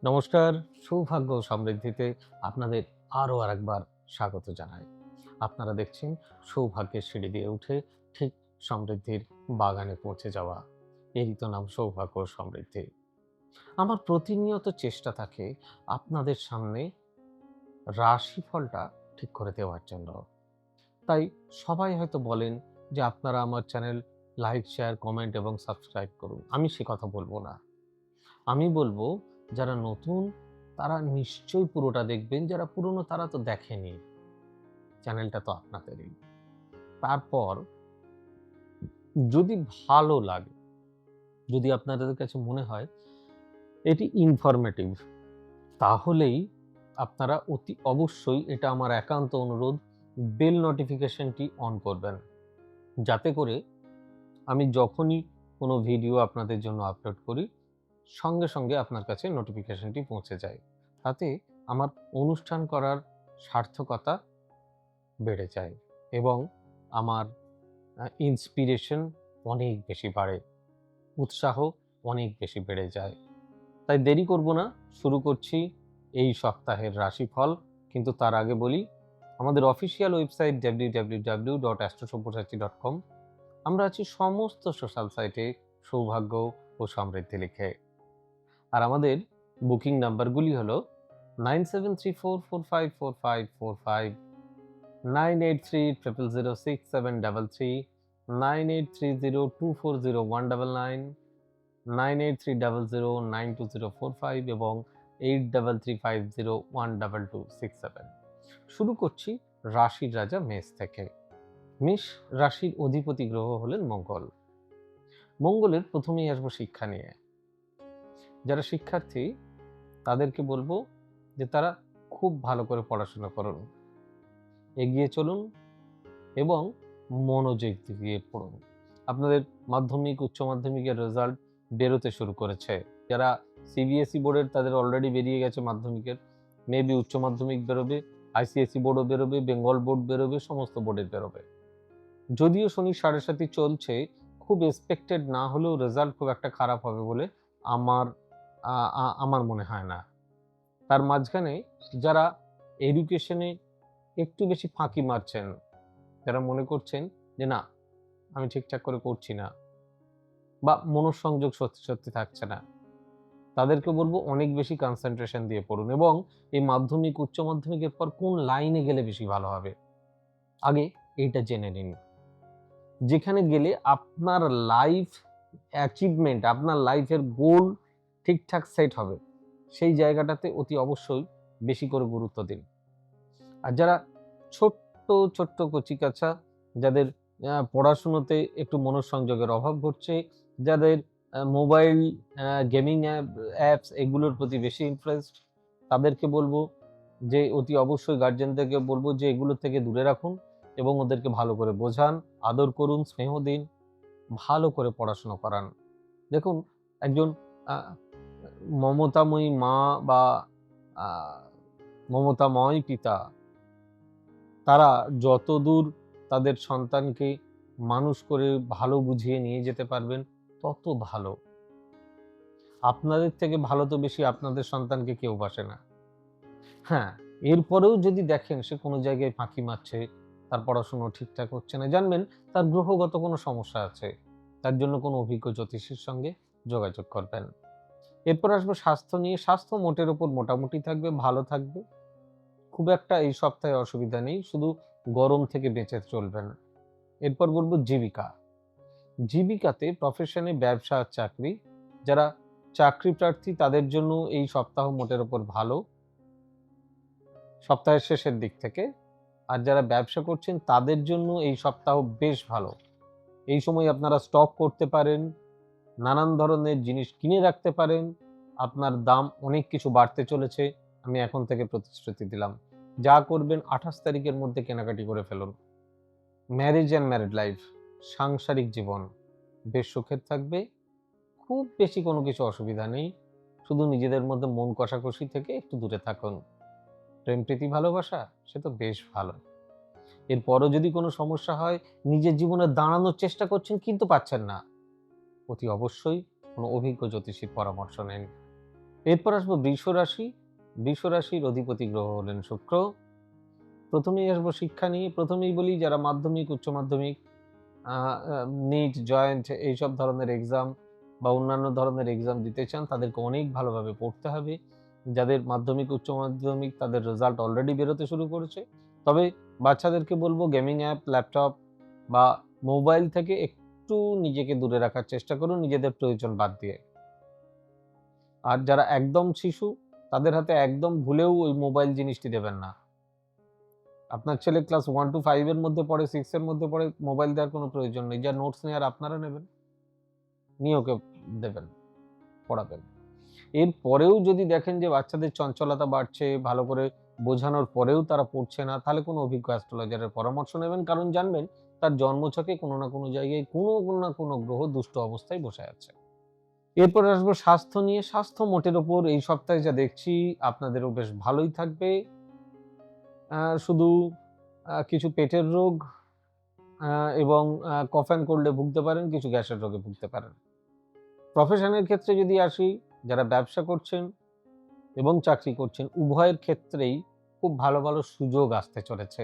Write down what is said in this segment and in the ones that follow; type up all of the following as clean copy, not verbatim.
নমস্কার। সৌভাগ্য ও সমৃদ্ধিতে আপনাদের আরও আরেকবার স্বাগত জানাই। আপনারা দেখছেন সৌভাগ্যের সিঁড়ি দিয়ে উঠে ঠিক সমৃদ্ধির বাগানে পৌঁছে যাওয়া। এরই তো নাম সৌভাগ্য ও সমৃদ্ধি। আমার প্রতিনিয়ত চেষ্টা থাকে আপনাদের সামনে রাশিফলটা ঠিক করে দেওয়ার জন্য। তাই সবাই হয়তো বলেন যে আপনারা আমার চ্যানেল লাইক, শেয়ার, কমেন্ট এবং সাবস্ক্রাইব করুন। আমি সে কথা বলব না। আমি বলবো যারা নতুন তারা নিশ্চয়ই পুরোটা দেখবেন, যারা পুরনো তারা তো দেখেনি। চ্যানেলটা তো আপনাদেরই। তারপর যদি ভালো লাগে, যদি আপনাদের কাছে মনে হয় এটি ইনফরমেটিভ, তাহলেই আপনারা অতি অবশ্যই, এটা আমার একান্ত অনুরোধ, বেল নোটিফিকেশনটি অন করবেন, যাতে করে আমি যখনই কোনো ভিডিও আপনাদের জন্য আপলোড করি সঙ্গে সঙ্গে আপনার কাছে নোটিফিকেশনটি পৌঁছে যায়। তাতে আমার অনুষ্ঠান করার সার্থকতা বেড়ে যায় এবং আমার ইন্সপিরেশন অনেক বেশি বাড়ে, উৎসাহ অনেক বেশি বেড়ে যায়। তাই দেরি করব না, শুরু করছি এই সপ্তাহের রাশিফল। কিন্তু তার আগে বলি, আমাদের অফিসিয়াল ওয়েবসাইট www.astrosavyotsachi.com। আমরা আছি সমস্ত সোশ্যাল সাইটে সৌভাগ্য ও সমৃদ্ধি লিখে। আর আমাদের বুকিং নাম্বারগুলি হলো 9734454545, 9830006733, 9830240199, 9830092045 এবং 8335012267। শুরু করছি রাশির রাজা মেষ থেকে। মেষ রাশির অধিপতি গ্রহ হলেন মঙ্গল। মঙ্গলের প্রথমেই আসবো শিক্ষা নিয়ে। যারা শিক্ষার্থী তাদেরকে বলবো যে তারা খুব ভালো করে পড়াশোনা করুন, এগিয়ে চলুন এবং মনোযোগ দিয়ে পড়ুন। আপনাদের মাধ্যমিক, উচ্চ মাধ্যমিকের রেজাল্ট বেরোতে শুরু করেছে। যারা সিবিএসই বোর্ডের তাদের অলরেডি বেরিয়ে গেছে মাধ্যমিকের, মেবি উচ্চ মাধ্যমিক বেরোবে, আইসিএসই বোর্ডও বেরোবে, বেঙ্গল বোর্ড বেরোবে, সমস্ত বোর্ডের বেরোবে। যদিও শনি সাড়ে সাতি চলছে, খুব এক্সপেক্টেড না হলেও রেজাল্ট খুব একটা খারাপ হবে বলে আমার আমার মনে হয় না। তার মাঝখানে যারা এডুকেশনে একটু বেশি ফাঁকি মারছেন, যারা মনে করছেন যে না আমি ঠিকঠাক করে করছি না বা মনোসংযোগ সত্যি সত্যি থাকছে না, তাদেরকে বলবো অনেক বেশি কনসেন্ট্রেশন দিয়ে পড়ুন এবং এই মাধ্যমিক, উচ্চ মাধ্যমিকের পর কোন লাইনে গেলে বেশি ভালো হবে আগে এইটা জেনে নিন। যেখানে গেলে আপনার লাইফ অ্যাচিভমেন্ট, আপনার লাইফের গোল ঠিকঠাক সেট হবে, সেই জায়গাটাতে অতি অবশ্যই বেশি করে গুরুত্ব দিন। আর যারা ছোট্ট ছোট্ট কচিকাঁচা, যাদের পড়াশুনোতে একটু মনোসংযোগের অভাব ঘটছে, যাদের মোবাইল গেমিং অ্যাপস এগুলোর প্রতি বেশি ইন্টারেস্ট, তাদেরকে বলবো যে অতি অবশ্যই গার্জেনদেরকে বলবো যে এগুলো থেকে দূরে রাখুন এবং ওদেরকে ভালো করে বোঝান, আদর করুন, স্নেহ দিন, ভালো করে পড়াশোনা করান। দেখুন, একজন মমতাময়ী মা বা মমতাময় পিতা, তারা যতদূর তাদের সন্তানকে মানুষ করে ভালো বুঝিয়ে নিয়ে যেতে পারবেন তত ভালো। আপনাদের থেকে ভালো তো বেশি আপনাদের সন্তানকে কেউ বাসে না। হ্যাঁ, এরপরেও যদি দেখেন সে কোনো জায়গায় ফাঁকি মারছে, তার পড়াশোনা ঠিকঠাক হচ্ছে না, জানবেন তার গ্রহগত কোনো সমস্যা আছে। তার জন্য কোনো অভিজ্ঞ জ্যোতিষীর সঙ্গে যোগাযোগ করবেন। এরপর আসবো স্বাস্থ্য নিয়ে। স্বাস্থ্য মোটের উপর মোটামুটি থাকবে, ভালো থাকবে। খুব একটা এই সপ্তাহে অসুবিধা নেই, শুধু গরম থেকে বেঁচে চলবেন। এরপর বলবো জীবিকা। জীবিকাতে প্রফেশনে ব্যবসা আর চাকরি, যারা চাকরি প্রার্থী তাদের জন্য এই সপ্তাহ মোটের উপর ভালো, সপ্তাহের শেষের দিক থেকে। আর যারা ব্যবসা করছেন তাদের জন্য এই সপ্তাহ বেশ ভালো। এই সময় আপনারা স্টক করতে পারেন, নানান ধরনের জিনিস কিনে রাখতে পারেন। আপনার দাম অনেক কিছু বাড়তে চলেছে, আমি এখন থেকে প্রতিশ্রুতি দিলাম। যা করবেন 28 তারিখের মধ্যে কেনাকাটি করে ফেলুন। ম্যারেজ অ্যান্ড ম্যারিড লাইফ, সাংসারিক জীবন বেশ সুখের থাকবে। খুব বেশি কোনো কিছু অসুবিধা নেই, শুধু নিজেদের মধ্যে মন কষাকষি থেকে একটু দূরে থাকুন। প্রেম প্রীতি ভালোবাসা সে তো বেশ ভালো। এরপরও যদি কোনো সমস্যা হয়, নিজের জীবনে দাঁড়ানোর চেষ্টা করছেন কিন্তু পাচ্ছেন না, অতি অবশ্যই কোনো অভিজ্ঞ জ্যোতিষীর পরামর্শ নিন। এরপর আসবো বৃষ রাশি। বৃষ রাশির অধিপতি গ্রহ হলেন শুক্র। প্রথমেই আসবো শিক্ষা নিয়ে। প্রথমেই বলি, যারা মাধ্যমিক, উচ্চ মাধ্যমিক, নিট, জয়েন্ট এইসব ধরনের এক্সাম বা অন্যান্য ধরনের এক্সাম দিতে চান, তাদেরকে অনেক ভালোভাবে পড়তে হবে। যাদের মাধ্যমিক, উচ্চ মাধ্যমিক, তাদের রেজাল্ট অলরেডি বেরোতে শুরু করেছে। তবে বাচ্চাদেরকে বলবো, গেমিং অ্যাপ, ল্যাপটপ বা মোবাইল থেকে একটু নিজেকে দূরে রাখার চেষ্টা করুন, নিজেদের প্রয়োজন বাদ দিয়ে। আর যারা একদম শিশু, তাদের হাতে একদম ভুলেও ওই মোবাইল জিনিসটি দেবেন না। আপনার ছেলে ক্লাস 1 to 5 এর মধ্যে পড়ে, 6 এর মধ্যে পড়ে, মোবাইল দেওয়ার কোনো প্রয়োজন নেই। যা নোটস নেয়ার আপনারা নেবেন, নিয়ে ওকে দেবেন, পড়াবেন। এরপরেও যদি দেখেন যে বাচ্চাদের চঞ্চলতা বাড়ছে, ভালো করে বোঝানোর পরেও তারা পড়ছে না, তাহলে কোনো অভিজ্ঞ অ্যাস্ট্রোলজারের পরামর্শ নেবেন। কারণ জানবেন, তার জন্মছকে কোনো না কোনো জায়গায় কোনো না কোনো গ্রহ দুষ্ট অবস্থায় বসে আছে। এরপরে আসবো স্বাস্থ্য নিয়ে। স্বাস্থ্য মোটের ওপর এই সপ্তাহে যা দেখছি, আপনাদেরও বেশ ভালোই থাকবে। শুধু কিছু পেটের রোগ এবং কফ অ্যান্ড কোল্ডে ভুগতে পারেন, কিছু গ্যাসের রোগে ভুগতে পারেন। প্রফেশনের ক্ষেত্রে যদি আসি, যারা ব্যবসা করছেন এবং চাকরি করছেন, উভয়ের ক্ষেত্রেই খুব ভালো ভালো সুযোগ আসতে চলেছে।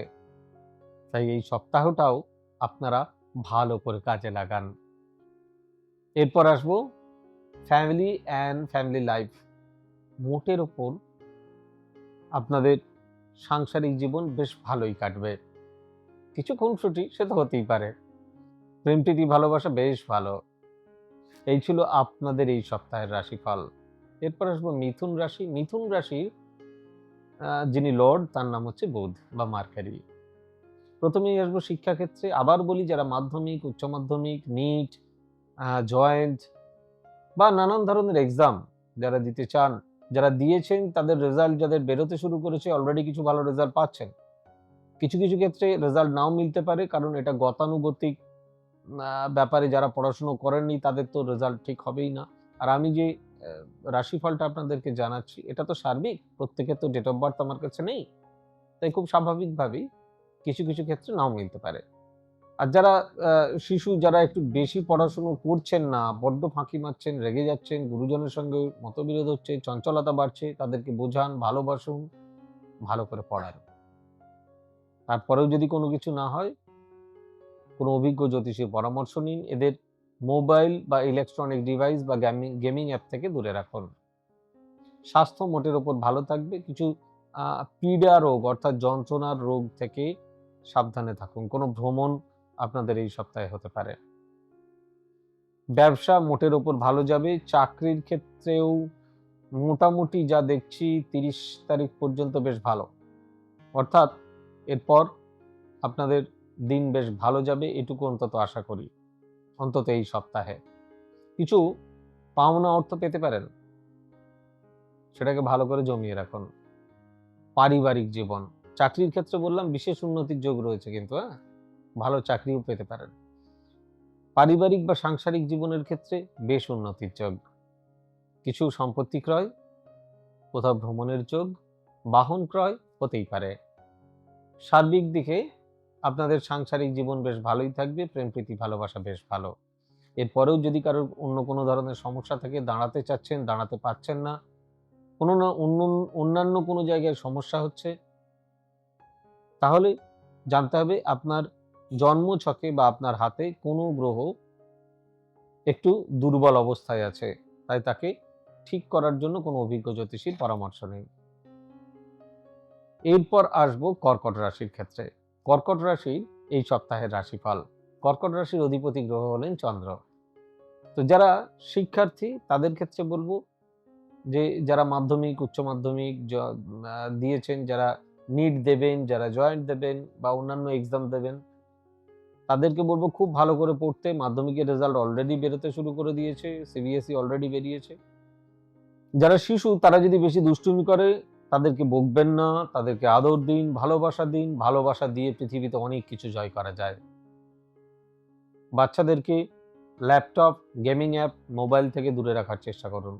তাই এই সপ্তাহটাও আপনারা ভালো করে কাজে লাগান। এরপর আসবো ফ্যামিলি অ্যান্ড ফ্যামিলি লাইফ। মোটের ওপর আপনাদের সাংসারিক জীবন বেশ ভালোই কাটবে। কিছু খুনসুটি সে তো হতেই পারে। প্রেম প্রীতি ভালোবাসা বেশ ভালো। এই ছিল আপনাদের এই সপ্তাহের রাশিফল। এরপর আসবো মিথুন রাশি। মিথুন রাশির যিনি লর্ড, তার নাম হচ্ছে বুধ বা মার্কারি। প্রথমেই আসবো শিক্ষাক্ষেত্রে। আবার বলি, যারা মাধ্যমিক, উচ্চ মাধ্যমিক, নিট, জয়েন্ট বা নানান ধরনের এক্সাম যারা দিতে চান, যারা দিয়েছেন, তাদের রেজাল্ট যাদের বেরোতে শুরু করেছে, অলরেডি কিছু ভালো রেজাল্ট পাচ্ছেন। কিছু কিছু ক্ষেত্রে রেজাল্ট নাও মিলতে পারে, কারণ এটা গতানুগতিক ব্যাপারে। যারা পড়াশুনো করেননি, তাদের তো রেজাল্ট ঠিক হবেই না। আর আমি যে রাশিফলটা আপনাদেরকে জানাচ্ছি, এটা তো সার্বিক, প্রত্যেকের তো ডেট অফ বার্থ আমার কাছে নেই। তাই খুব স্বাভাবিকভাবেই কিছু কিছু ক্ষেত্রে নাও মিলতে পারে। আর যারা শিশু, যারা একটু বেশি পড়াশুনো করছেন না, বড্ড ফাঁকি মারছেন, রেগে যাচ্ছেন, গুরুজনের সঙ্গে মতবিরোধ হচ্ছে, চঞ্চলতা বাড়ছে, তাদেরকে বোঝান, ভালোবাসুন, ভালো করে পড়ান। তারপরেও যদি কোনো কিছু না হয়, কোনো অভিজ্ঞ জ্যোতিষীর পরামর্শ নিন। এদের মোবাইল বা ইলেকট্রনিক ডিভাইস বা গেমিং অ্যাপ থেকে দূরে রাখুন। স্বাস্থ্য মোটের ওপর ভালো থাকবে। কিছু পীড়া রোগ, অর্থাৎ যন্ত্রণার রোগ থেকে সাবধানে থাকুন। কোনো ভ্রমণ আপনাদের এই সপ্তাহে হতে পারে। ব্যবসা মোটের ওপর ভালো যাবে। চাকরির ক্ষেত্রেও মোটামুটি যা দেখছি 30 তারিখ পর্যন্ত বেশ ভালো। অর্থাৎ এরপর আপনাদের দিন বেশ ভালো যাবে, এটুকু অন্তত আশা করি। অন্তত এই সপ্তাহে কিছু পাওনা অর্থ পেতে পারেন, সেটাকে ভালো করে জমিয়ে রাখুন। পারিবারিক জীবন, চাকরির ক্ষেত্রে বললাম বিশেষ উন্নতির যোগ রয়েছে, কিন্তু ভালো চাকরিও পেতে পারেন। পারিবারিক বা সাংসারিক জীবনের ক্ষেত্রে বেশ উন্নতির যোগ। কিছু সম্পত্তি ক্রয়, কোথাও ভ্রমণের যোগ, বাহন ক্রয় হতেই পারে। সার্বিক দিকে আপনাদের সাংসারিক জীবন বেশ ভালোই থাকবে। প্রেম প্রীতি ভালোবাসা বেশ ভালো। এরপরেও যদি কারোর অন্য কোনো ধরনের সমস্যা থাকে, দাঁড়াতে চাচ্ছেন, দাঁড়াতে পারছেন না, কোনো না অন্যান্য কোনো জায়গায় সমস্যা হচ্ছে, তাহলে জানতে হবে আপনার জন্মছকে বা আপনার হাতে কোনো গ্রহ একটু দুর্বল অবস্থায় আছে। তাই তাকে ঠিক করার জন্য কোনো অভিজ্ঞ জ্যোতিষীর পরামর্শ নিন। এরপর আসবো কর্কট রাশির ক্ষেত্রে। কর্কট রাশি এই সপ্তাহের রাশিফল। কর্কট রাশির অধিপতি গ্রহ হলেন চন্দ্র। তো যারা শিক্ষার্থী, তাদের ক্ষেত্রে বলবো যে, যারা মাধ্যমিক, উচ্চ মাধ্যমিক দিয়েছেন, যারা নিট দেবেন, যারা জয়েন্ট দেবেন বা অন্যান্য এক্সাম দেবেন, তাদেরকে বলবো খুব ভালো করে পড়তে। মাধ্যমিকের রেজাল্ট অলরেডি বেরোতে শুরু করে দিয়েছে, সিবিএসই অলরেডি বেরিয়েছে। যারা শিশু, তারা যদি বেশি দুষ্টুমি করে, তাদেরকে বকবেন না, তাদেরকে আদর দিন, ভালোবাসা দিন। ভালোবাসা দিয়ে পৃথিবীতে অনেক কিছু জয় করা যায়। বাচ্চাদেরকে ল্যাপটপ, গেমিং অ্যাপ, মোবাইল থেকে দূরে রাখার চেষ্টা করুন।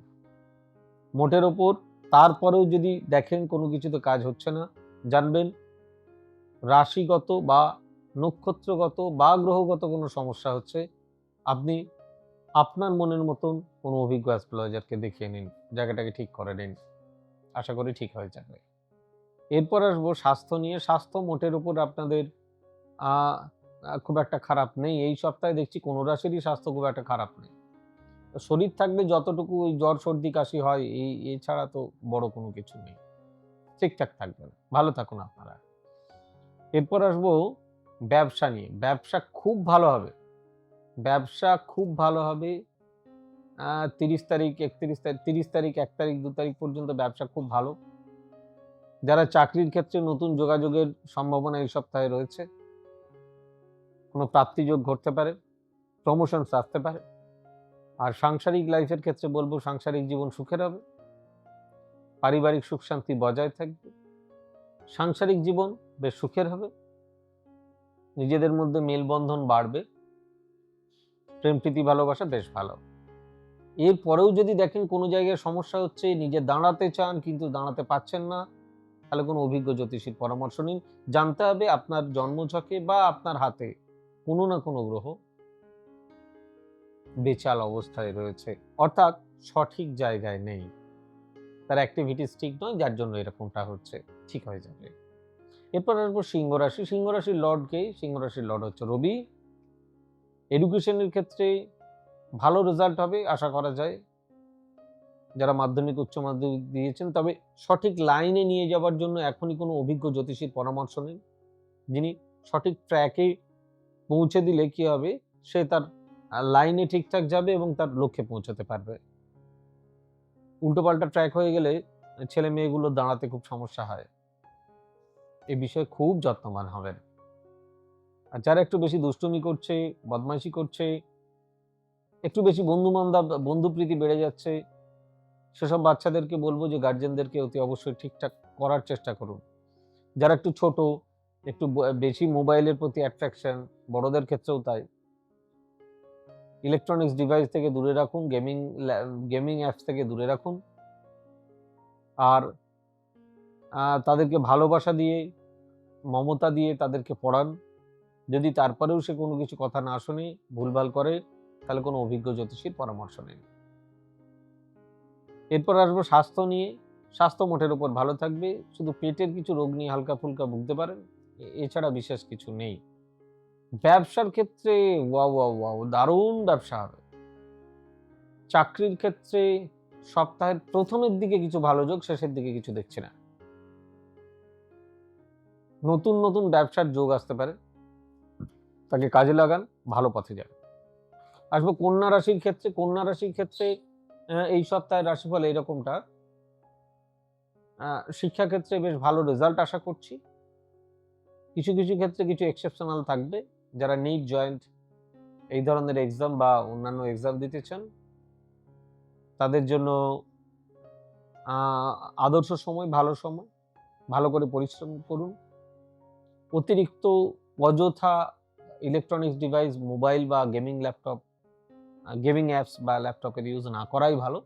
মোটের ওপর তারপরেও যদি দেখেন কোনো কিছুতে কাজ হচ্ছে না, জানবেন রাশিগত বা নক্ষত্রগত বা গ্রহগত কোনো সমস্যা হচ্ছে। আপনি আপনার মনের মতন কোনো অভিজ্ঞ অ্যাস্ট্রোলজারকে দেখিয়ে নিন, জায়গাটাকে ঠিক করে নিন, আশা করি ঠিক হয়ে যাবে। এরপর আসবো স্বাস্থ্য নিয়ে। স্বাস্থ্য মোটের উপর আপনাদের খুব একটা খারাপ নেই। এই সপ্তাহে দেখছি কোনো রাশিরই স্বাস্থ্য খুব একটা খারাপ নেই। শরীর থাকলে যতটুকু ওই জ্বর সর্দি কাশি হয় এছাড়া তো বড় কোনো কিছু নেই। ঠিকঠাক থাকবেন, ভালো থাকুন আপনারা। এরপর আসবো ব্যবসা নিয়ে। ব্যবসা খুব ভালো হবে, ব্যবসা খুব ভালো হবে। ৩০ তারিখ, ৩১ তারিখ, ৩০ তারিখ, ১ তারিখ, ২ তারিখ পর্যন্ত ব্যবসা খুব ভালো। যারা চাকরির ক্ষেত্রে নতুন যোগাযোগের সম্ভাবনা এই সপ্তাহে রয়েছে, কোনো প্রাপ্তিযোগ ঘটতে পারে, প্রমোশনস আসতে পারে। আর সাংসারিক লাইফের ক্ষেত্রে বলবো সাংসারিক জীবন সুখের হবে, পারিবারিক সুখ শান্তি বজায় থাকবে, সাংসারিক জীবন বেশ সুখের হবে, নিজেদের মধ্যে মেলবন্ধন বাড়বে, প্রেম প্রীতি ভালোবাসা বেশ ভালো। এরপরেও যদি দেখেন কোনো জায়গায় সমস্যা হচ্ছে, নিজে দাঁড়াতে চান কিন্তু দাঁড়াতে পারছেন না, তাহলে কোনো অভিজ্ঞ জ্যোতিষীর পরামর্শ নিন। জানতে হবে আপনার জন্মছকে বা আপনার হাতে কোনো না কোনো গ্রহ বেচাল অবস্থায় রয়েছে, অর্থাৎ সঠিক জায়গায় নেই, তার অ্যাক্টিভিটিস ঠিক নয়, যার জন্য এরকমটা হচ্ছে। ঠিক হয়ে যাবে। এরপর আসবো সিংহ রাশি। সিংহ রাশির লর্ড কে? সিংহ রাশির লর্ড হচ্ছে রবি। এডুকেশনের ক্ষেত্রে ভালো রেজাল্ট হবে আশা করা যায়, যারা মাধ্যমিক উচ্চ মাধ্যমিক দিয়েছেন। তবে সঠিক লাইনে নিয়ে যাওয়ার জন্য এখনই কোনো অভিজ্ঞ জ্যোতিষীর পরামর্শ নিন, যিনি সঠিক ট্র্যাকে পৌঁছে দিলে কি হবে, সে তার লাইনে ঠিকঠাক যাবে এবং তার লক্ষ্যে পৌঁছাতে পারবে। উল্টোপাল্টা ট্র্যাক হয়ে গেলে ছেলে মেয়েগুলো দাঁড়াতে খুব সমস্যা হয়। এ বিষয়ে খুব যত্নবান হবেন। আর যারা একটু বেশি দুষ্টুমি করছে, বদমাইশি করছে, একটু বেশি বন্ধুপ্রীতি বেড়ে যাচ্ছে, সেসব বাচ্চাদেরকে বলবো যে গার্জেনদেরকে অতি অবশ্যই ঠিকঠাক করার চেষ্টা করুন। যারা একটু ছোট, একটু বেশি মোবাইলের প্রতি অ্যাট্রাকশন, বড়দের ক্ষেত্রেও তাই, ইলেকট্রনিক্স ডিভাইস থেকে দূরে রাখুন, গেমিং অ্যাপস থেকে দূরে রাখুন। আর তাদেরকে ভালোবাসা দিয়ে, মমতা দিয়ে তাদেরকে পড়ান। যদি তারপরেও সে কোনো কিছু কথা না শুনে, ভুলভাল করে, তাহলে কোনো অভিজ্ঞ জ্যোতিষীর পরামর্শ নিন। এরপর আসবো স্বাস্থ্য নিয়ে। স্বাস্থ্য মোটের উপর ভালো থাকবে, শুধু পেটের কিছু রোগ নিয়ে হালকা ফুলকা ভুগতে পারেন, এছাড়া বিশেষ কিছু নেই। ব্যবসার ক্ষেত্রে ওয়াও ওয়াও ওয়াও, দারুণ ব্যবসা হবে। চাকরির ক্ষেত্রে সপ্তাহের প্রথমের দিকে কিছু ভালো যোগ, শেষের দিকে কিছু দেখছি না। নতুন নতুন ব্যবসার যোগ আসতে পারে, তাকে কাজে লাগান, ভালো পথে যান। আসবো কন্যা রাশির ক্ষেত্রে। কন্যা রাশির ক্ষেত্রে এই সপ্তাহের রাশিফল এরকমটা। শিক্ষাক্ষেত্রে বেশ ভালো রেজাল্ট আশা করছি। কিছু কিছু ক্ষেত্রে কিছু এক্সেপশনাল থাকবে। যারা নিট, জয়েন্ট এই ধরনের এক্সাম বা অন্যান্য এক্সাম দিতে চান, তাদের জন্য আদর্শ সময়, ভালো সময়, ভালো করে পরিশ্রম করুন। অতিরিক্ত অযথা ইলেকট্রনিক্স ডিভাইস, মোবাইল বা গেমিং অ্যাপস বা ল্যাপটপের ইউজ না করাই ভালো।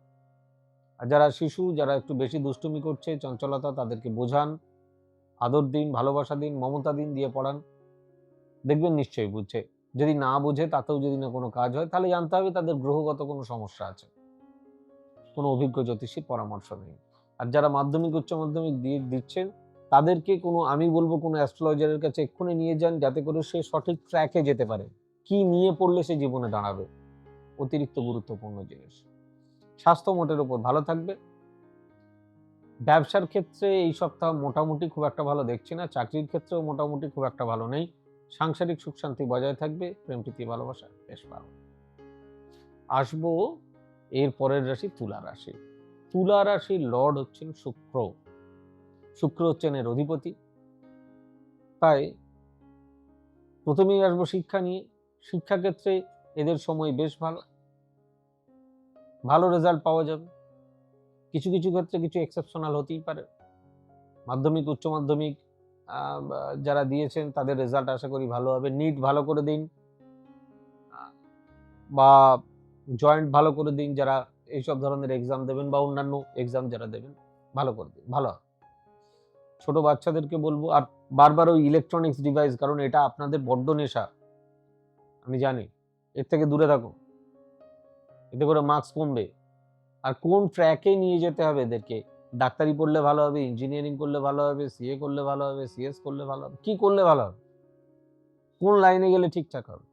আর যারা শিশু, যারা একটু বেশি দুষ্টুমি করছে, চঞ্চলতা, তাদেরকে বোঝান, আদর দিন, ভালোবাসা দিন, মমতা দিন, দিয়ে পড়ান, দেখবেন নিশ্চয়ই বুঝছে। যদি না বুঝে, তাতেও যদি না কোনো কাজ হয়, তাহলে জানতে হবে তাদের গ্রহগত কোনো সমস্যা আছে, কোনো অভিজ্ঞ জ্যোতিষীর পরামর্শ নেই। আর যারা মাধ্যমিক উচ্চ মাধ্যমিক দিচ্ছেন, তাদেরকে আমি বলবো কোনো অ্যাস্ট্রোলজারের কাছে এক্ষুনি নিয়ে যান, যাতে করে সে সঠিক ট্র্যাকে যেতে পারে, কি নিয়ে পড়লে সে জীবনে দাঁড়াবে, অতিরিক্ত গুরুত্বপূর্ণ জিনিস। স্বাস্থ্য মোটের উপর ভালো থাকবে। ব্যবসার ক্ষেত্রে এই সপ্তাহ মোটামুটি খুব একটা ভালো দেখছি না, চাকরির ক্ষেত্রেও মোটামুটি খুব একটা ভালো নেই। সাংসারিক সুখ শান্তি বজায় থাকবে, প্রেম প্রীতি ভালোবাসা বেশ ভালো। আসবো এর পরের রাশি তুলা রাশি। তুলা রাশির লর্ড হচ্ছেন শুক্র। শুক্র হচ্ছেন এর অধিপতি। তাই প্রথমেই আসবো শিক্ষা নিয়ে। শিক্ষাক্ষেত্রে এদের সময় বেশ ভালো, ভালো রেজাল্ট পাওয়া যাবে। কিছু কিছু ক্ষেত্রে কিছু এক্সেপশনাল হতেই পারে। মাধ্যমিক উচ্চ মাধ্যমিক যারা দিয়েছেন, তাদের রেজাল্ট আশা করি ভালো হবে। নিট ভালো করে দিন, বা জয়েন্ট ভালো করে দিন, যারা এইসব ধরনের এক্সাম দেবেন বা অন্যান্য এক্সাম যারা দেবেন, ভালো করে দিন, ভালো হবে। ছোট বাচ্চাদেরকে বলবো, আর বারবার ওই ইলেকট্রনিক্স ডিভাইস, কারণ এটা আপনাদের বড্ড নেশা, আমি জানি, এর থেকে দূরে থাকো। এতে করে মার্কস কমবে। আর কোন ট্র্যাকে নিয়ে যেতে হবে এদেরকে, ডাক্তারি পড়লে ভালো হবে, ইঞ্জিনিয়ারিং করলে ভালো হবে, সিএ করলে ভালো হবে, সিএস করলে ভালো হবে, কি করলে ভালো হবে, কোন লাইনে গেলে ঠিকঠাক হবে,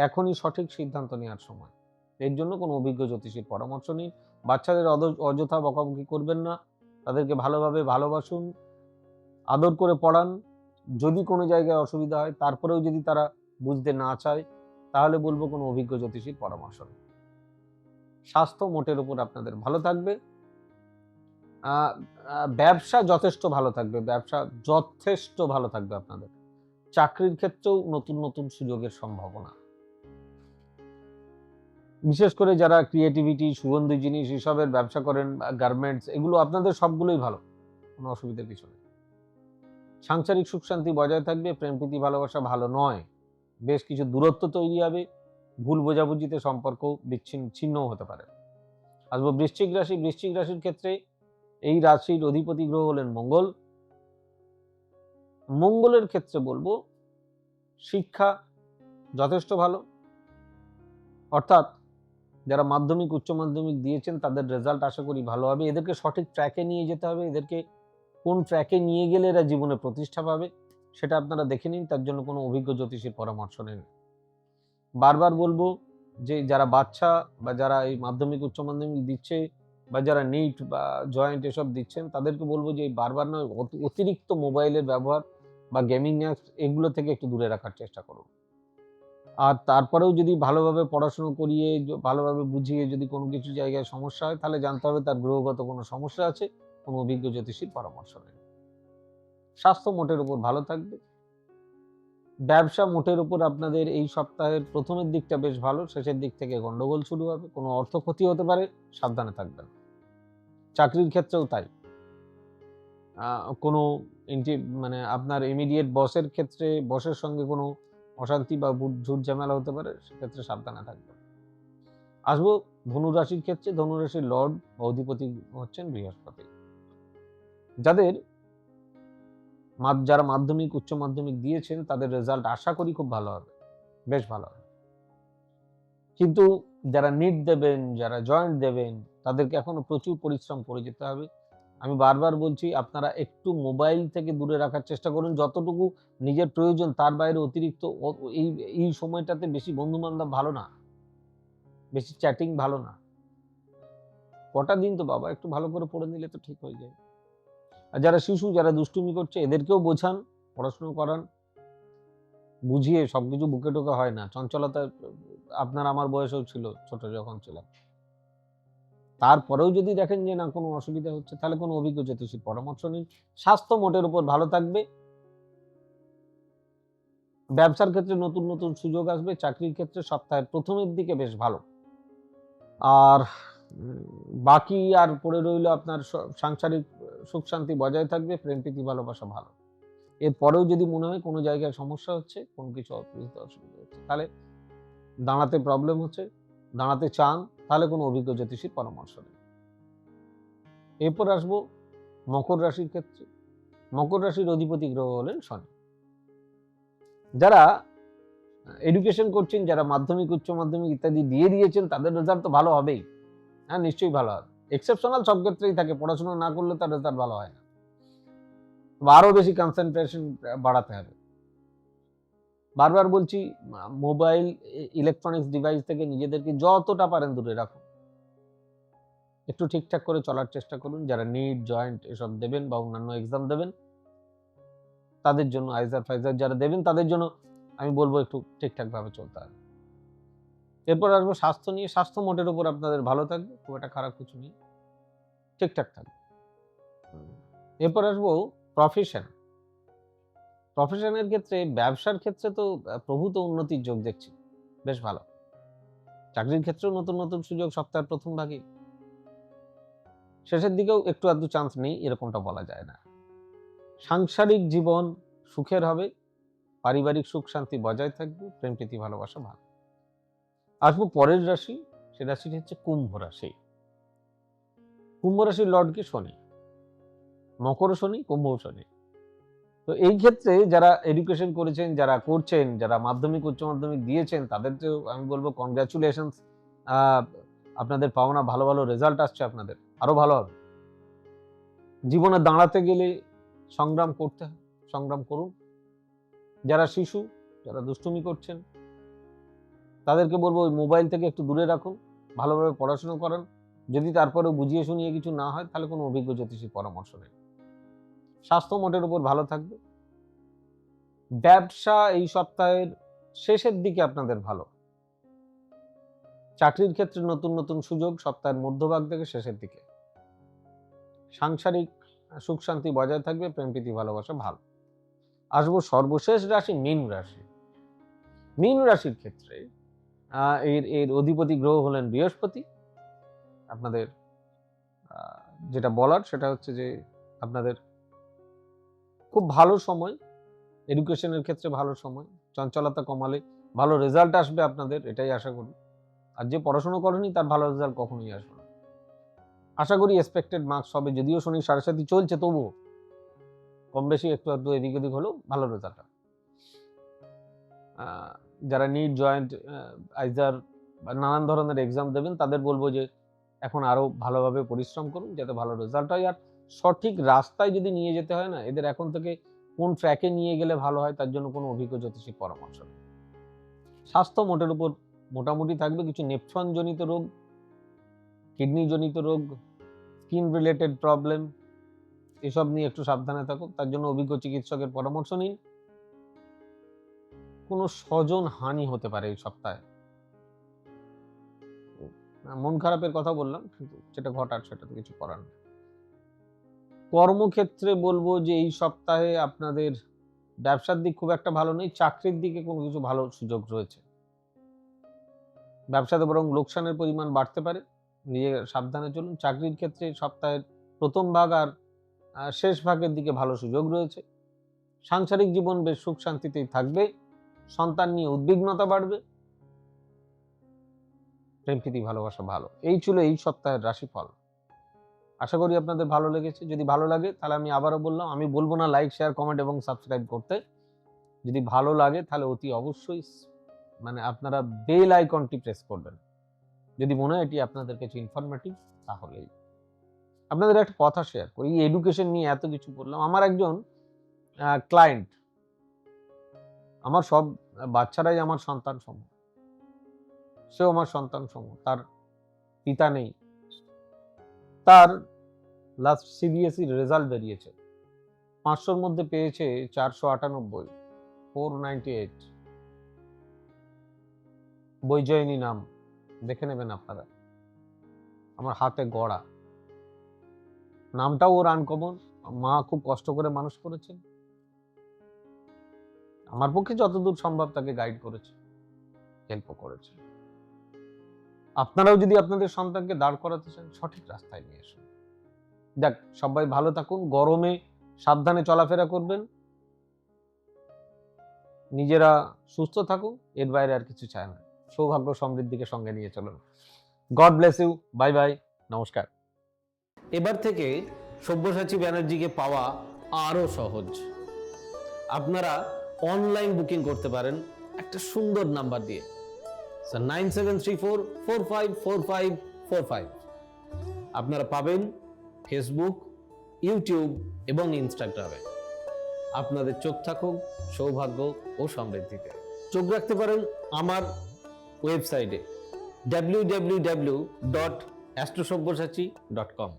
এখনই সঠিক সিদ্ধান্ত নেওয়ার সময়। এর জন্য কোনো অভিজ্ঞ জ্যোতিষীর পরামর্শ নিন। বাচ্চাদের অযথা বকাবকি করবেন না, তাদেরকে ভালোভাবে ভালোবাসুন, আদর করে পড়ান। যদি কোনো জায়গায় অসুবিধা হয়, তারপরেও যদি তারা বুঝতে না চায়, তাহলে বলবো কোনো অভিজ্ঞ জ্যোতিষীর পরামর্শ নিন। স্বাস্থ্য মোটের উপর আপনাদের ভালো থাকবে। ব্যবসা যথেষ্ট ভালো থাকবে, ব্যবসা যথেষ্ট ভালো থাকবে আপনাদের। চাকরির ক্ষেত্রেও নতুন নতুন সুযোগের সম্ভাবনা। বিশেষ করে যারা ক্রিয়েটিভিটি, সুগন্ধি জিনিস এসবের ব্যবসা করেন, গার্মেন্টস, এগুলো আপনাদের সবগুলোই ভালো, কোনো অসুবিধার কিছু নেই। সাংসারিক সুখ শান্তি বজায় থাকবে, প্রেম প্রীতি ভালোবাসা ভালো নয়, বেশ কিছু দূরত্ব তৈরি হবে, ভুল বোঝাবুঝিতে সম্পর্ক ছিন্নও হতে পারে। আসবো বৃশ্চিক রাশি। বৃশ্চিক রাশির ক্ষেত্রে এই রাশির অধিপতি গ্রহ হলেন মঙ্গল। মঙ্গলের ক্ষেত্রে বলবো শিক্ষা যথেষ্ট ভালো, অর্থাৎ যারা মাধ্যমিক উচ্চ মাধ্যমিক দিয়েছেন তাদের রেজাল্ট আশা করি ভালো হবে। এদেরকে সঠিক ট্র্যাকে নিয়ে যেতে হবে, এদেরকে কোন ট্র্যাকে নিয়ে গেলে এরা জীবনে প্রতিষ্ঠা পাবে সেটা আপনারা দেখে নিন, তার জন্য কোনো অভিজ্ঞ জ্যোতিষীর পরামর্শ নিন। বারবার বলবো যে যারা বাচ্চা বা যারা এই মাধ্যমিক উচ্চ মাধ্যমিক দিচ্ছে বা যারা নিট বা জয়েন্ট এসব দিচ্ছেন, তাদেরকে বলবো যে বারবার নয়, অতিরিক্ত মোবাইলের ব্যবহার বা গেমিং অ্যাপস এগুলো থেকে একটু দূরে রাখার চেষ্টা করুন। আর তারপরেও যদি ভালোভাবে পড়াশুনো করিয়ে ভালোভাবে বুঝিয়ে যদি কোনো কিছু জায়গায় সমস্যা হয়, তাহলে জানতে হবে তার গ্রহগত কোনো সমস্যা আছে, কোনো অভিজ্ঞ জ্যোতিষীর পরামর্শ নেন। স্বাস্থ্য মোটের উপর ভালো থাকবে। ব্যবসা মোটের উপর আপনাদের এই সপ্তাহের প্রথমের দিকটা বেশ ভালো, শেষের দিক থেকে গন্ডগোল শুরু হবে, কোনো অর্থ ক্ষতি হতে পারে, সাবধানে থাকবেন। চাকরির ক্ষেত্রেও তাই। কোনো মানে আপনার ইমিডিয়েট বসের ক্ষেত্রে বসের সঙ্গে কোনো অশান্তি বা ঝুট ঝামেলা হতে পারে, সেক্ষেত্রে সাবধানে থাকবেন। আসবো ধনু রাশির ক্ষেত্রে। ধনু রাশির লর্ড বা অধিপতি হচ্ছেন বৃহস্পতি। যারা মাধ্যমিক উচ্চ মাধ্যমিক দিয়েছেন তাদের রেজাল্ট আশা করি খুব ভালো হবে, বেশ ভালো হবে। কিন্তু যারা নিট দেবেন, যারা জয়েন্ট দেবেন, তাদেরকে এখনো প্রচুর পরিশ্রম করে যেতে হবে। আমি বারবার বলছি, আপনারা একটু মোবাইল থেকে দূরে রাখার চেষ্টা করুন, যতটুকু নিজের প্রয়োজন, তার বাইরে অতিরিক্ত এই সময়টাতে বেশি বন্ধু বান্ধব ভালো না, বেশি চ্যাটিং ভালো না। কটা দিন তো বাবা একটু ভালো করে পড়ে নিলে তো ঠিক হয়ে যায়। আর যারা শিশু, যারা দুষ্টুমি করছে, এদেরকেও বোঝান, পড়াশুনো করান, বুঝিয়ে। সবকিছু বুকে টোকে হয় না, চঞ্চলতা আপনার আমার বয়সেও ছিল ছোট যখন ছিলাম। তারপরেও যদি দেখেন যে না কোনো অসুবিধা হচ্ছে, তাহলে কোনো অভিজ্ঞ জ্যোতিষীর পরামর্শ নিন। স্বাস্থ্য মোটের উপর ভালো থাকবে। ব্যবসার ক্ষেত্রে নতুন নতুন সুযোগ আসবে। চাকরির ক্ষেত্রে সপ্তাহের প্রথমের দিকে বেশ ভালো। আর বাকি আর পড়ে রইল আপনার সাংসারিক সুখ শান্তি বজায় থাকবে, প্রেম প্রীতি ভালোবাসা ভালো। এরপরেও যদি মনে হয় কোনো জায়গায় সমস্যা হচ্ছে, কোনো কিছু অসুবিধা হচ্ছে, তাহলে দাঁড়াতে প্রবলেম হচ্ছে, দাঁড়াতে চান, তাহলে কোনো অভিজ্ঞ জ্যোতিষীর পরামর্শ নেন। এরপর আসবো মকর রাশির ক্ষেত্রে। মকর রাশির অধিপতি গ্রহ হলেন শনি। যারা এডুকেশন করছেন, যারা মাধ্যমিক উচ্চ মাধ্যমিক ইত্যাদি দিয়ে দিয়েছেন, তাদের রেজাল্ট তো ভালো হবেই। হ্যাঁ, নিশ্চয়ই ভালো হবে। এক্সেপশনাল সব ক্ষেত্রেই থাকে, পড়াশোনা না করলে তার রেজাল্ট ভালো হয় না, আরো বেশি কনসেন্ট্রেশন বাড়াতে হবে। বারবার বলছি, মোবাইল, ইলেকট্রনিক্স ডিভাইস থেকে নিজেদেরকে যতটা পারেন দূরে রাখুন। একটু ঠিকঠাক করে চলার চেষ্টা করুন। যারা নিট জয়েন্ট এসব দেবেন বা অন্যান্য এক্সাম দেবেন, তাদের জন্য, আইজার ফাইজার যারা দেবেন, তাদের জন্য আমি বলবো একটু ঠিকঠাক ভাবে চলতে হবে। এরপর আসবো স্বাস্থ্য নিয়ে। স্বাস্থ্য মোটের উপর আপনাদের ভালো থাকবে, খুব একটা খারাপ কিছু নেই, ঠিকঠাক থাকবে। এরপর আসবো প্রফেশন। প্রফেশনের ক্ষেত্রে, ব্যবসার ক্ষেত্রে তো প্রভূত উন্নতির যোগ দেখছি, বেশ ভালো। চাকরির ক্ষেত্রেও নতুন নতুন সুযোগ সপ্তাহের প্রথম ভাগে, শেষের দিকেও একটু আধটু চান্স নেই এরকমটা বলা যায় না। সাংসারিক জীবন সুখের হবে, পারিবারিক সুখ শান্তি বজায় থাকবে, প্রেম প্রীতি ভালোবাসা ভালো। আসবো পরের রাশি, সে রাশিটি হচ্ছে কুম্ভ রাশি। কুম্ভ রাশির লর্ড কি শনি। মকর শনি, কুম্ভ শনি। তো এই ক্ষেত্রে যারা এডুকেশন করেছেন, যারা করছেন, যারা মাধ্যমিক উচ্চ মাধ্যমিক দিয়েছেন, তাদেরকেও আমি বলবো কনগ্রাচুলেশনস। আপনাদের পাওনা ভালো ভালো রেজাল্ট আসছে, আপনাদের আরো ভালো হবে। জীবনে দাঁড়াতে গেলে সংগ্রাম করতে হয়, সংগ্রাম করুন। যারা শিশু, যারা দুষ্টুমি করছেন, তাদেরকে বলবো ওই মোবাইল থেকে একটু দূরে রাখুন, ভালোভাবে পড়াশোনা করান। যদি তারপরেও বুঝিয়ে শুনিয়ে কিছু না হয়, তাহলে কোনো অভিজ্ঞ জ্যোতিষীর পরামর্শ নেই। স্বাস্থ্য মোটের উপর ভালো থাকবে। ব্যবসা এই সপ্তাহের শেষের দিকে আপনাদের ভালো। চাকরির ক্ষেত্রে নতুন নতুন সুযোগ সপ্তাহের মধ্যভাগ থেকে শেষের দিকে। সাংসারিক সুখ শান্তি বজায় থাকবে, প্রেম প্রীতি ভালোবাসা ভালো। আসবো সর্বশেষ রাশি মীন রাশি। মীন রাশির ক্ষেত্রে এর অধিপতি গ্রহ হলেন বৃহস্পতি। আপনাদের যেটা বলার সেটা হচ্ছে যে আপনাদের খুব ভালো সময়, এডুকেশনের ক্ষেত্রে ভালো সময়, চঞ্চলতা কমালে ভালো রেজাল্ট আসবে আপনাদের, এটাই আশা করি। আর যে পড়াশোনা করেনি তার ভালো রেজাল্ট কখনোই আসবে না। আশা করি এক্সপেক্টেড মার্কস হবে, যদিও শনি সাড়ে সাথী চলছে, তবুও কম বেশি একটু একটু এদিক ওদিক হলেও ভালো রেজাল্ট হবে। যারা নিট, জয়েন্ট, আইজার বা নানান ধরনের এক্সাম দেবেন, তাদের বলবো যে এখন আরো ভালোভাবে পরিশ্রম করুন যাতে ভালো রেজাল্ট হয়। আর সঠিক রাস্তায় যদি নিয়ে যেতে হয় না, এদের এখন থেকে কোন ট্র্যাকে নিয়ে গেলে ভালো হয় তার জন্য কোনো অভিজ্ঞ জ্যোতিষীর পরামর্শ নেই। স্বাস্থ্য মোটের উপর মোটামুটি থাকবে। কিছু নেফ্রন জনিত রোগ, কিডনি জনিত রোগ, স্কিন রিলেটেড প্রবলেম, এসব নিয়ে একটু সাবধানে থাকুন, তার জন্য অভিজ্ঞ চিকিৎসকের পরামর্শ নিন। কোনো স্বজন হানি হতে পারে এই সপ্তাহে। মন খারাপের কথা বললাম, কিন্তু যেটা ঘটার সেটা তো কিছু করার নেই। কর্মক্ষেত্রে বলবো যে এই সপ্তাহে আপনাদের ব্যবসার দিক খুব একটা ভালো নেই, চাকরির দিকে কোনো কিছু ভালো সুযোগ রয়েছে। ব্যবসাতে বরং লোকসানের পরিমাণ বাড়তে পারে, নিজে সাবধানে চলুন। চাকরির ক্ষেত্রে সপ্তাহের প্রথম ভাগ আর শেষ ভাগের দিকে ভালো সুযোগ রয়েছে। সাংসারিক জীবন বেশ সুখ শান্তিতেই থাকবে, সন্তান নিয়ে উদ্বিগ্নতা বাড়বে, প্রেম প্রীতি ভালোবাসা ভালো। এই ছিল এই সপ্তাহের রাশিফল। আশা করি আপনাদের ভালো লেগেছে। যদি ভালো লাগে তাহলে আমি আবারও বললাম, আমি বলবো না লাইক, শেয়ার, কমেন্ট এবং সাবস্ক্রাইব করতে। যদি ভালো লাগে তাহলে অতি অবশ্যই আপনারা বেল আইকনটি প্রেস করবেন। যদি মনে হয় এটি আপনাদের কাছে ইনফরমেটিভ, তাহলেই। আপনাদের একটা কথা শেয়ার করি, এডুকেশন নিয়ে এত কিছু বললাম। আমার একজন ক্লায়েন্ট, আমার সব বাচ্চারাই আমার সন্তান সমূহ, সেও আমার সন্তান সমূহ। তার পিতা নেই। তার লাস্ট সিবিএসই রেজাল্ট বেরিয়েছে, 500-র মধ্যে পেয়েছে 498, 498। বৈজয়িনী নাম, দেখে নেবেন আপনারা, আমার হাতে গড়া। নামটাও ওর আনকমন। মা খুব কষ্ট করে মানুষ করেছেন, আমার পক্ষে যতদূর সম্ভব তাকে গাইড করেছে, হেল্পও করেছে। আপনারাও যদি আপনাদের সন্তানকে দাঁড় করাতে চান, সঠিক রাস্তায় নিয়ে আসুন। দেখ, সবাই ভালো থাকুন, গরমে সাবধানে চলাফেরা করবেন, নিজেরা সুস্থ থাকুন, এর বাইরে আর কিছু চায় না। সৌভাগ্য সমৃদ্ধিকে সঙ্গে নিয়ে চলুন। God bless you, bye bye, নমস্কার। এবার থেকে সব্যসাচী ব্যানার্জিকে পাওয়া আরো সহজ। আপনারা অনলাইন বুকিং করতে পারেন একটা সুন্দর নাম্বার দিয়ে, 9734454545। আপনারা পাবেন ফেসবুক, ইউটিউব এবং ইনস্টাগ্রামে। আপনাদের চোখ থাকুক সৌভাগ্য ও সমৃদ্ধিতে। চোখ রাখতে পারেন আমার ওয়েবসাইটে www.astrosabbyasachi.com।